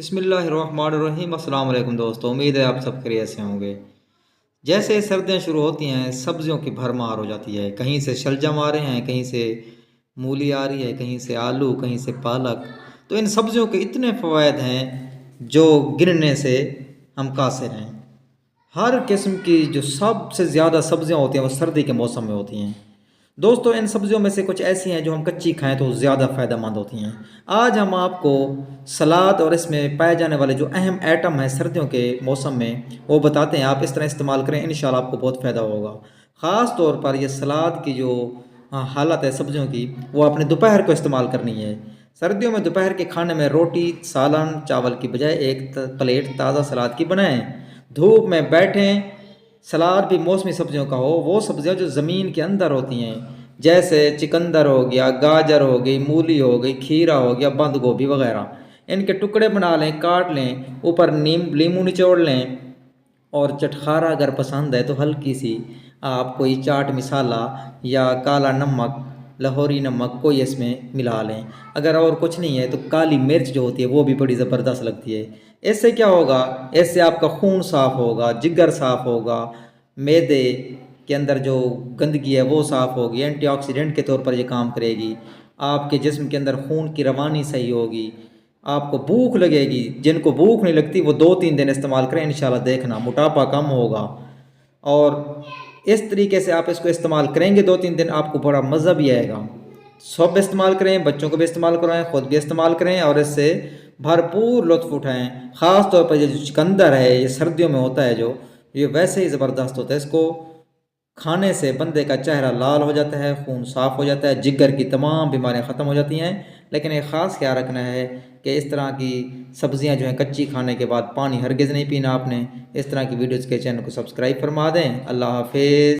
बिस्मिल्लाहिर्रहमानिर्रहीम। अस्सलाम वालेकुम दोस्तों, उम्मीद है आप सब खैरियत से होंगे। जैसे सर्दियाँ शुरू होती हैं सब्जियों की भरमार हो जाती है। कहीं से शलजम आ रहे हैं, कहीं से मूली आ रही है, कहीं से आलू, कहीं से पालक। तो इन सब्जियों के इतने फ़वाद हैं जो गिनने से हम कासिर हैं। हर किस्म की जो सबसे ज़्यादा सब्जियां होती हैं वो सर्दी के मौसम में होती हैं। दोस्तों इन सब्जियों में से कुछ ऐसी हैं जो हम कच्ची खाएं तो ज़्यादा फ़ायदेमंद होती हैं। आज हम आपको सलाद और इसमें पाए जाने वाले जो अहम आइटम हैं सर्दियों के मौसम में वो बताते हैं। आप इस तरह इस्तेमाल करें, इंशाल्लाह आपको बहुत फ़ायदा होगा। ख़ास तौर पर यह सलाद की जो हालत है सब्जियों की, वो आपने दोपहर को इस्तेमाल करनी है। सर्दियों में दोपहर के खाने में रोटी, सालन, चावल की बजाय एक प्लेट ताज़ा सलाद की बनाएं। धूप में बैठें। सलाद भी मौसमी सब्जियों का हो, वो सब्जियां जो ज़मीन के अंदर होती हैं, जैसे चिकंदर हो गया, गाजर हो गई, मूली हो गई, खीरा हो गया, बंद गोभी वगैरह। इनके टुकड़े बना लें, काट लें, ऊपर नींबू निचोड़ लें। और चटखारा अगर पसंद है तो हल्की सी आप कोई चाट मसाला या काला नमक, लाहौरी नमक कोई इसमें मिला लें। अगर और कुछ नहीं है तो काली मिर्च जो होती है वो भी बड़ी ज़बरदस्त लगती है। इससे क्या होगा, इससे आपका खून साफ़ होगा, जिगर साफ़ होगा, मैदे के अंदर जो गंदगी है वो साफ़ होगी, एंटीऑक्सीडेंट के तौर पर ये काम करेगी। आपके जिस्म के अंदर खून की रवानी सही होगी, आपको भूख लगेगी। जिनको भूख नहीं लगती वो 2-3 दिन इस्तेमाल करें, इंशाल्लाह देखना मोटापा कम होगा। और इस तरीके से आप इसको इस्तेमाल करेंगे 2-3 दिन, आपको बड़ा मज़ा भी आएगा। सब इस्तेमाल करें, बच्चों को भी इस्तेमाल कराएं, ख़ुद भी इस्तेमाल करें और इससे भरपूर लुत्फ़ उठाएं। ख़ास तौर पर ये जो चुकंदर है ये सर्दियों में होता है, जो ये वैसे ही ज़बरदस्त होता है। इसको खाने से बंदे का चेहरा लाल हो जाता है, खून साफ़ हो जाता है, जिगर की तमाम बीमारियां ख़त्म हो जाती हैं। लेकिन एक ख़ास ख्याल रखना है कि इस तरह की सब्ज़ियां जो हैं कच्ची खाने के बाद पानी हरगिज़ नहीं पीना आपने। इस तरह की वीडियोज़ के चैनल को सब्सक्राइब फरमा दें। अल्लाह हाफिज़।